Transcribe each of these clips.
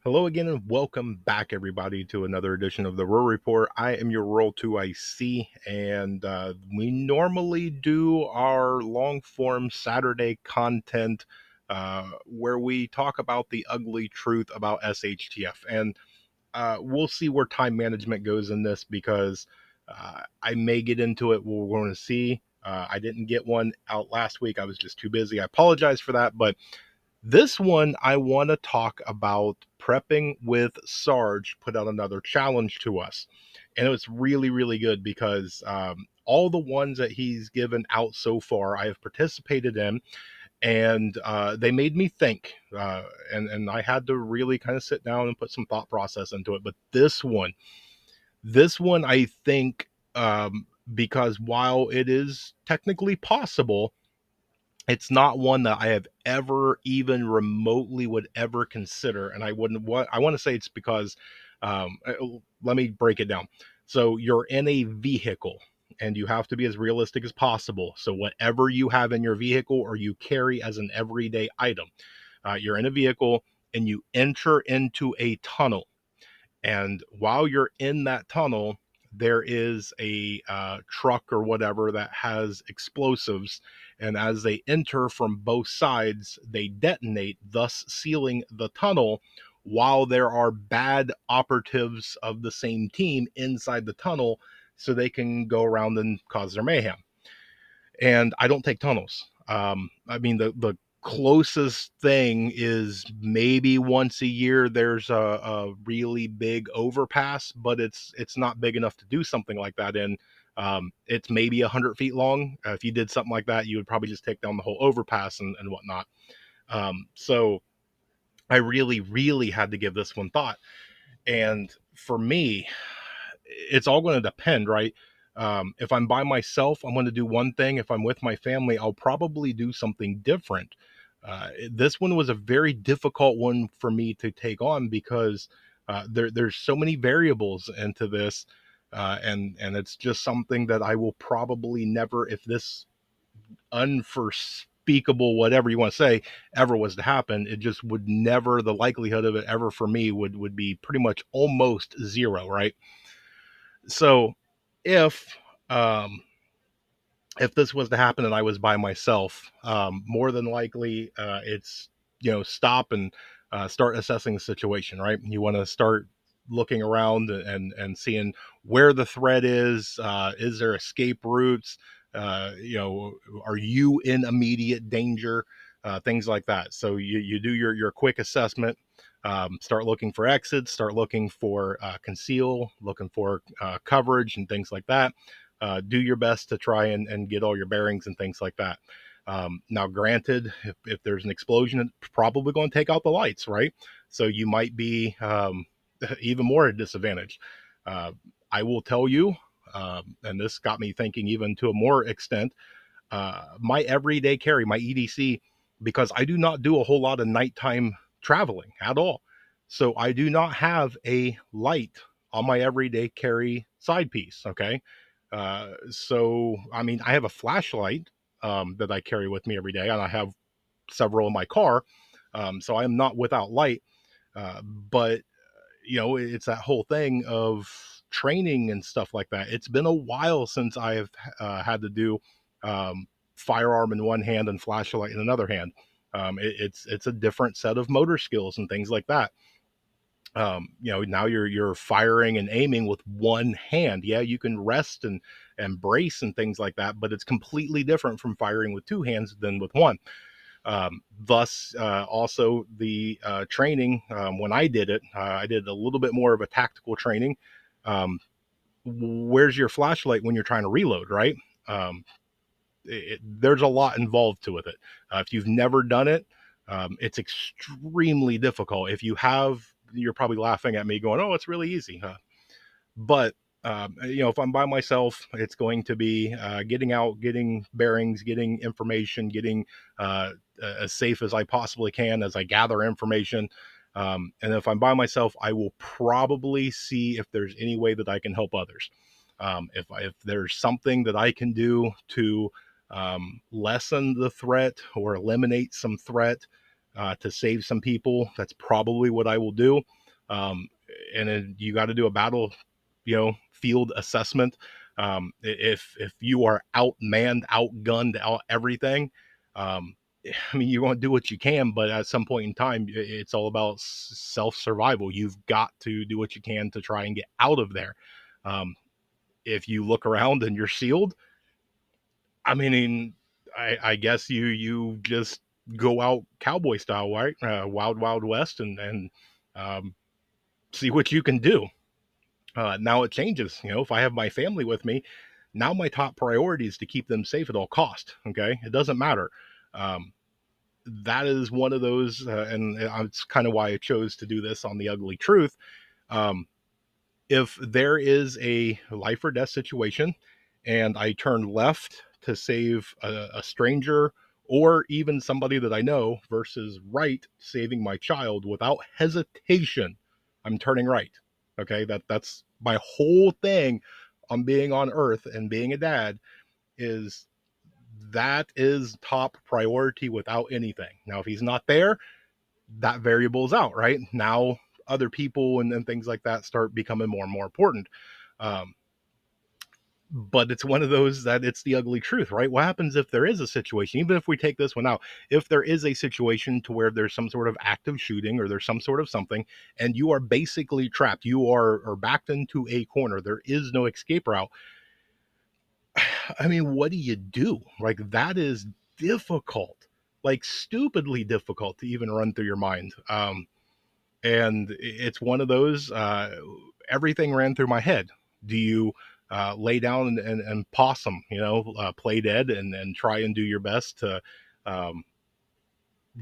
Hello again, and welcome back, everybody, to another edition of the Rural Report. I am your Rural 2IC, and we normally do our long form Saturday content where we talk about the ugly truth about SHTF. And we'll see where time management goes in this because I may get into it. We're going to see. I didn't get one out last week. I was just too busy. I apologize for that, but this one, I want to talk about prepping with Sarge, put out another challenge to us. And it was really, really good because all the ones that he's given out so far, I have participated in, and they made me think. And I had to really kind of sit down and put some thought process into it. But this one, I think, because while it is technically possible, it's not one that I have ever even remotely would ever consider, and I wouldn't. What I want to say it's because, let me break it down. So you're in a vehicle, and you have to be as realistic as possible. So whatever you have in your vehicle or you carry as an everyday item, you're in a vehicle and you enter into a tunnel, and while you're in that tunnel, there is a truck or whatever that has explosives. And as they enter from both sides, they detonate, thus sealing the tunnel, while there are bad operatives of the same team inside the tunnel so they can go around and cause their mayhem. And I don't take tunnels. I mean, the closest thing is maybe once a year there's a really big overpass, but it's not big enough to do something like that in. It's maybe 100 feet long. If you did something like that, you would probably just take down the whole overpass and whatnot. So I really, really had to give this one thought. And for me, it's all going to depend, right? If I'm by myself, I'm going to do one thing. If I'm with my family, I'll probably do something different. This one was a very difficult one for me to take on because there's so many variables into this, and it's just something that I will probably never, if this unforespeakable, whatever you want to say, ever was to happen, it just would never. The likelihood of it ever for me would be pretty much almost zero, right? So if um if this was to happen and I was by myself, more than likely it's stop and start assessing the situation. Right, you want to start looking around and seeing where the threat is. Is there escape routes? Are you in immediate danger? Things like that. So you do your quick assessment. Start looking for exits. Start looking for conceal. Looking for coverage and things like that. Do your best to try and get all your bearings and things like that. Now, granted, if there's an explosion, it's probably going to take out the lights, right? So you might be even more at a disadvantage. Uh, I will tell you, and this got me thinking even to a more extent, my everyday carry, my EDC, because I do not do a whole lot of nighttime traveling at all. So I do not have a light on my everyday carry side piece. Okay. So, I mean, I have a flashlight that I carry with me every day, and I have several in my car. So I am not without light. But it's that whole thing of training and stuff like that. It's been a while since I've had to do firearm in one hand and flashlight in another hand. It's a different set of motor skills and things like that. Now you're firing and aiming with one hand. Yeah, you can rest and brace and things like that, but it's completely different from firing with two hands than with one. Thus, also the training, when I did it, I did a little bit more of a tactical training. Where's your flashlight when you're trying to reload, right? Um, there's a lot involved to with it. If you've never done it, it's extremely difficult. If you have, you're probably laughing at me going, "Oh, it's really easy." But if I'm by myself, it's going to be getting out, getting bearings, getting information, getting as safe as I possibly can as I gather information. And if I'm by myself, I will probably see if there's any way that I can help others. If there's something that I can do to lessen the threat or eliminate some threat, to save some people, that's probably what I will do. Um, and then you got to do a battle, field assessment. If you are outmanned, outgunned, out everything, um, I mean, you're going to do what you can, but at some point in time, it's all about self survival. You've got to do what you can to try and get out of there. Um, if you look around and you're sealed, I mean, I guess you just go out cowboy style, right? Wild Wild West, and um, see what you can do. Now it changes. If I have my family with me, now my top priority is to keep them safe at all cost. Okay, it doesn't matter. Um, that is one of those, and it's kind of why I chose to do this on the Ugly Truth. Um, if there is a life or death situation and I turn left to save a stranger or even somebody that I know versus right saving my child without hesitation, I'm turning right. Okay, that's my whole thing on being on earth and being a dad is that is top priority without anything. Now if he's not there, that variable is out, right? Now other people and things like that start becoming more and more important. Um, but it's one of those that it's the ugly truth, right? What happens if there is a situation, even if we take this one out, if there is a situation to where there's some sort of active shooting or there's some sort of something, and you are basically trapped, you are backed into a corner, there is no escape route. I mean, what do you do? Like, that is difficult, like stupidly difficult to even run through your mind. And it's one of those, everything ran through my head. Do you lay down and possum, play dead and try and do your best to um,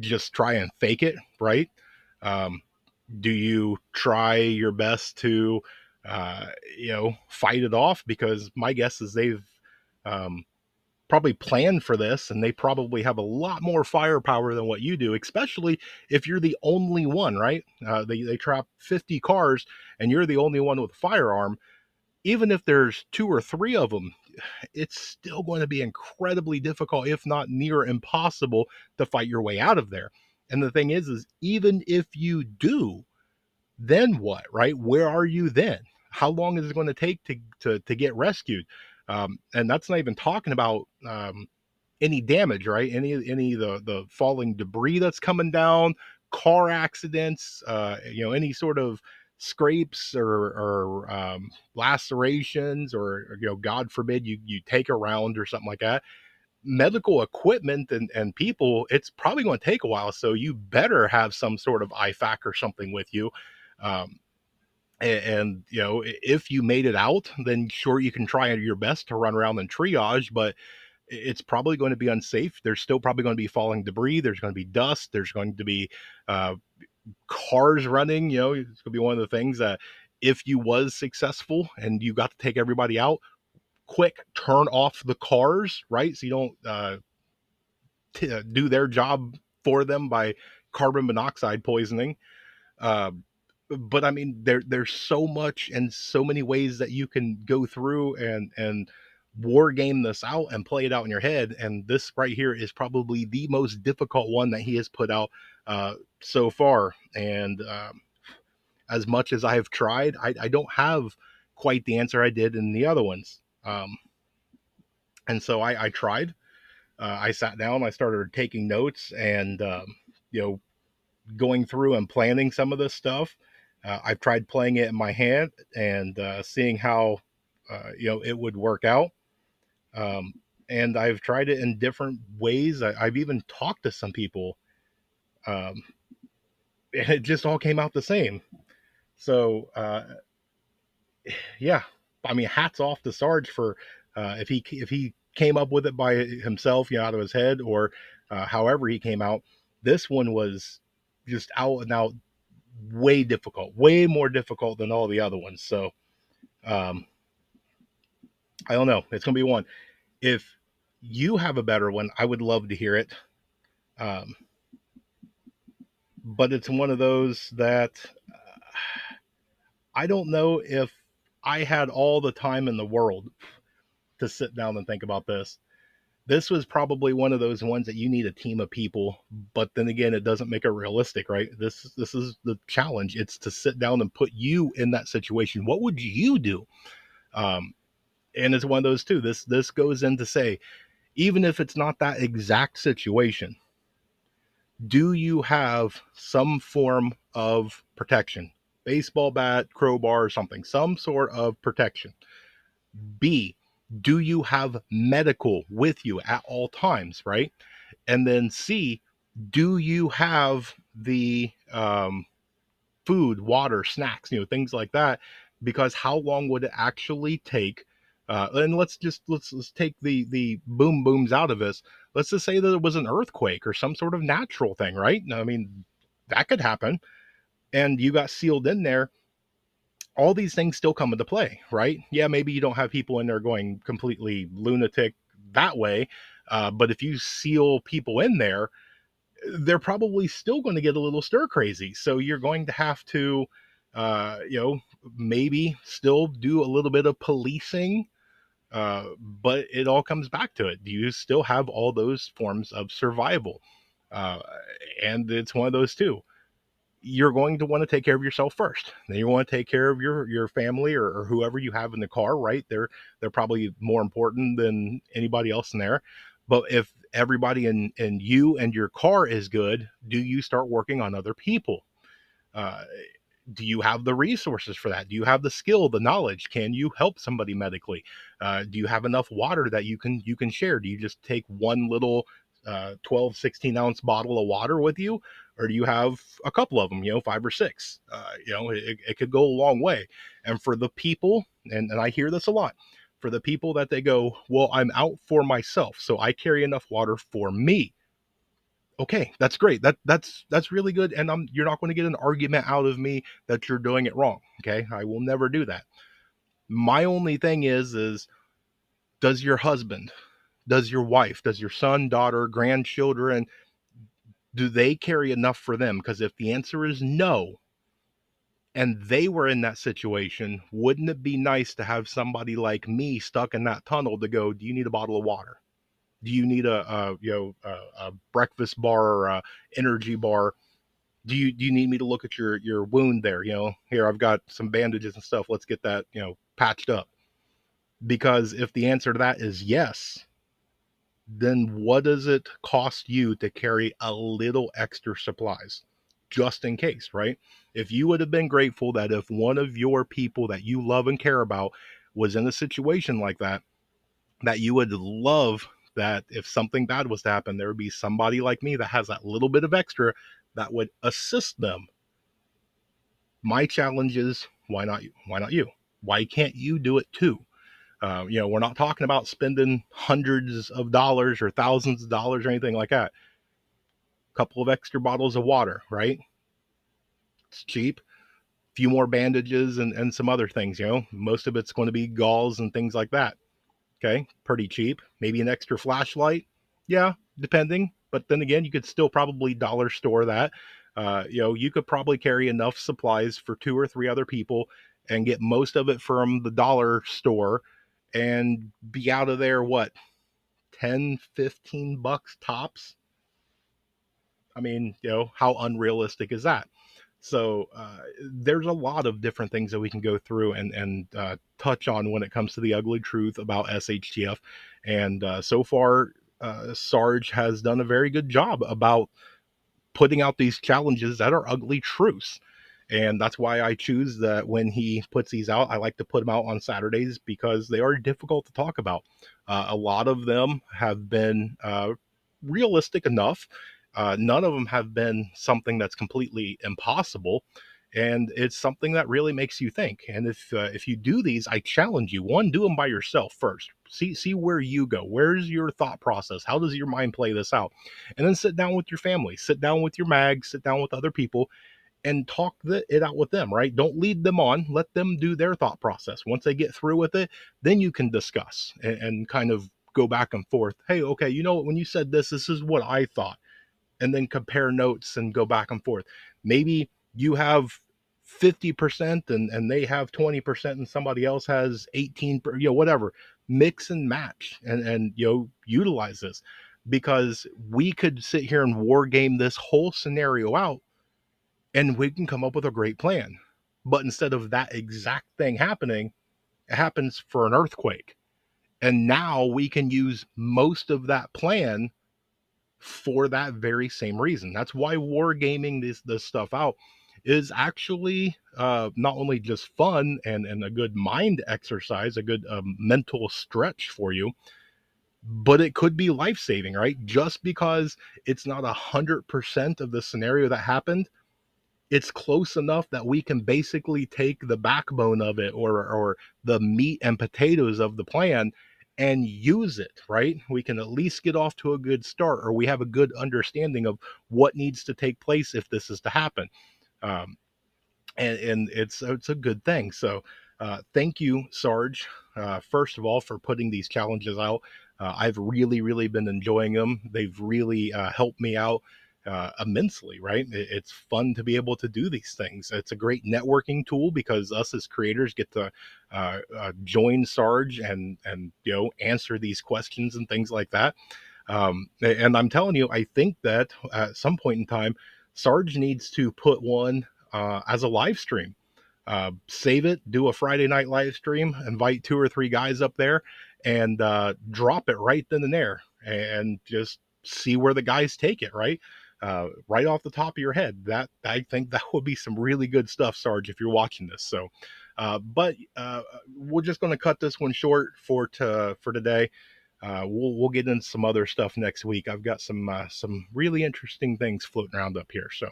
just try and fake it, right? Um, do you try your best to, uh, fight it off? Because my guess is they've um, probably planned for this and they probably have a lot more firepower than what you do, especially if you're the only one, right? They trap 50 cars and you're the only one with a firearm. Even if there's two or three of them, it's still going to be incredibly difficult, if not near impossible, to fight your way out of there. And the thing is even if you do, then what, right? Where are you then? How long is it going to take to get rescued? And that's not even talking about any damage, right? Any of the falling debris that's coming down, car accidents, any sort of scrapes or lacerations, or God forbid you take a round or something like that. Medical equipment and people, it's probably going to take a while, so you better have some sort of IFAC or something with you. Um, and if you made it out, then sure, you can try your best to run around and triage, but it's probably going to be unsafe. There's still probably going to be falling debris. There's going to be dust. There's going to be uh, cars running. It's going to be one of the things that if you was successful and you got to take everybody out, quick turn off the cars, right? So you don't do their job for them by carbon monoxide poisoning. Uh, but I mean, there's so much and so many ways that you can go through and war game this out and play it out in your head. And this right here is probably the most difficult one that he has put out so far. And as much as I have tried, I don't have quite the answer I did in the other ones. And so I tried. I sat down, I started taking notes, and you know going through and planning some of this stuff. I've tried playing it in my hand and seeing how it would work out. Um, and I've tried it in different ways. I've even talked to some people, um, and it just all came out the same. So yeah, I mean, hats off to Sarge for if he came up with it by himself, out of his head, or however he came out. This one was just out and out way difficult, way more difficult than all the other ones. So um, I don't know. It's gonna be one. If you have a better one, I would love to hear it. Um, but it's one of those that I don't know if I had all the time in the world to sit down and think about this. This was probably one of those ones that you need a team of people, but then again, it doesn't make it realistic, right? This is the challenge. It's to sit down and put you in that situation. What would you do? Um, and it's one of those too. This goes in to say, even if it's not that exact situation, do you have some form of protection? Baseball bat, crowbar, or something, some sort of protection. B, do you have medical with you at all times, right? And then C, do you have the food, water, snacks, things like that? Because how long would it actually take? And let's take the boom booms out of this. Let's just say that it was an earthquake or some sort of natural thing, right? I mean, that could happen, and you got sealed in there. All these things still come into play, right? Yeah, maybe you don't have people in there going completely lunatic that way, but if you seal people in there, they're probably still going to get a little stir crazy. So you're going to have to, maybe still do a little bit of policing. But it all comes back to it. Do you still have all those forms of survival? Uh, and it's one of those too. You're going to want to take care of yourself first. Then you want to take care of your family, or whoever you have in the car, right? They're probably more important than anybody else in there. But if everybody in you and your car is good, do you start working on other people? Uh, do you have the resources for that? Do you have the skill, the knowledge? Can you help somebody medically? Do you have enough water that you can share? Do you just take one little 12, 16-ounce bottle of water with you, or do you have a couple of them, five or six? It could go a long way. And for the people, and I hear this a lot, for the people that they go, well, I'm out for myself, so I carry enough water for me. Okay, that's great. That's really good, and you're not going to get an argument out of me that you're doing it wrong. Okay, I will never do that. My only thing is does your husband, does your wife, does your son, daughter, grandchildren, do they carry enough for them? Because if the answer is no, and they were in that situation, wouldn't it be nice to have somebody like me stuck in that tunnel to go, do you need a bottle of water? Do you need a breakfast bar or a energy bar? Do you need me to look at your wound there? Here, I've got some bandages and stuff. Let's get that, patched up. Because if the answer to that is yes, then what does it cost you to carry a little extra supplies just in case, right? If you would have been grateful that if one of your people that you love and care about was in a situation like that, that you would love that if something bad was to happen, there would be somebody like me that has that little bit of extra that would assist them. My challenge is, why not you? Why not you? Why can't you do it too? We're not talking about spending hundreds of dollars or thousands of dollars or anything like that. A couple of extra bottles of water, right? It's cheap. A few more bandages and some other things. Most of it's going to be gauze and things like that. Okay, pretty cheap. Maybe an extra flashlight. Yeah, depending. But then again, you could still probably dollar store that. You could probably carry enough supplies for two or three other people and get most of it from the dollar store and be out of there, what, 10, 15 bucks tops? I mean, how unrealistic is that? So there's a lot of different things that we can go through and touch on when it comes to the ugly truth about SHTF. And so far, Sarge has done a very good job about putting out these challenges that are ugly truths. And that's why I choose that when he puts these out, I like to put them out on Saturdays because they are difficult to talk about. A lot of them have been realistic enough. None of them have been something that's completely impossible. And it's something that really makes you think. And if you do these, I challenge you. One, do them by yourself first. See where you go. Where's your thought process? How does your mind play this out? And then sit down with your family. Sit down with your mag. Sit down with other people and talk it out with them, right? Don't lead them on. Let them do their thought process. Once they get through with it, then you can discuss and kind of go back and forth. Hey, okay, when you said this is what I thought. And then compare notes and go back and forth. Maybe you have 50% and they have 20% and somebody else has 18, whatever. mix and match and utilize this, because we could sit here and war game this whole scenario out and we can come up with a great plan. But instead of that exact thing happening, it happens for an earthquake. And now we can use most of that plan for that very same reason. That's why wargaming this stuff out is actually not only just fun and a good mind exercise, a good mental stretch for you, but it could be life saving, right? Just because it's not 100% of the scenario that happened, it's close enough that we can basically take the backbone of it, or the meat and potatoes of the plan, and use it, right? We can at least get off to a good start, or we have a good understanding of what needs to take place if this is to happen. um, and it's a good thing. So thank you, Sarge, first of all, for putting these challenges out. I've really been enjoying them. They've really helped me out immensely, right? It's fun to be able to do these things. It's a great networking tool because us as creators get to join Sarge and answer these questions and things like that. And I'm telling you, I think that at some point in time, Sarge needs to put one as a live stream. Save it, do a Friday night live stream, invite 2 or 3 guys up there, and drop it right then and there, and just see where the guys take it. Right off the top of your head, that I think that would be some really good stuff, Sarge, if you're watching this. So, but we're just going to cut this one short for today. We'll get into some other stuff next week. I've got some really interesting things floating around up here. So,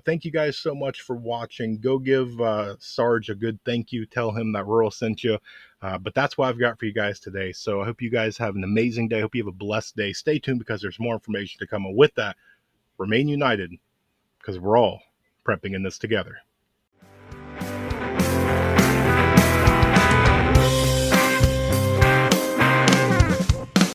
thank you guys so much for watching. Go give Sarge a good thank you. Tell him that Rural sent you. But that's what I've got for you guys today. So I hope you guys have an amazing day. I hope you have a blessed day. Stay tuned because there's more information to come. And with that, remain united because we're all prepping in this together.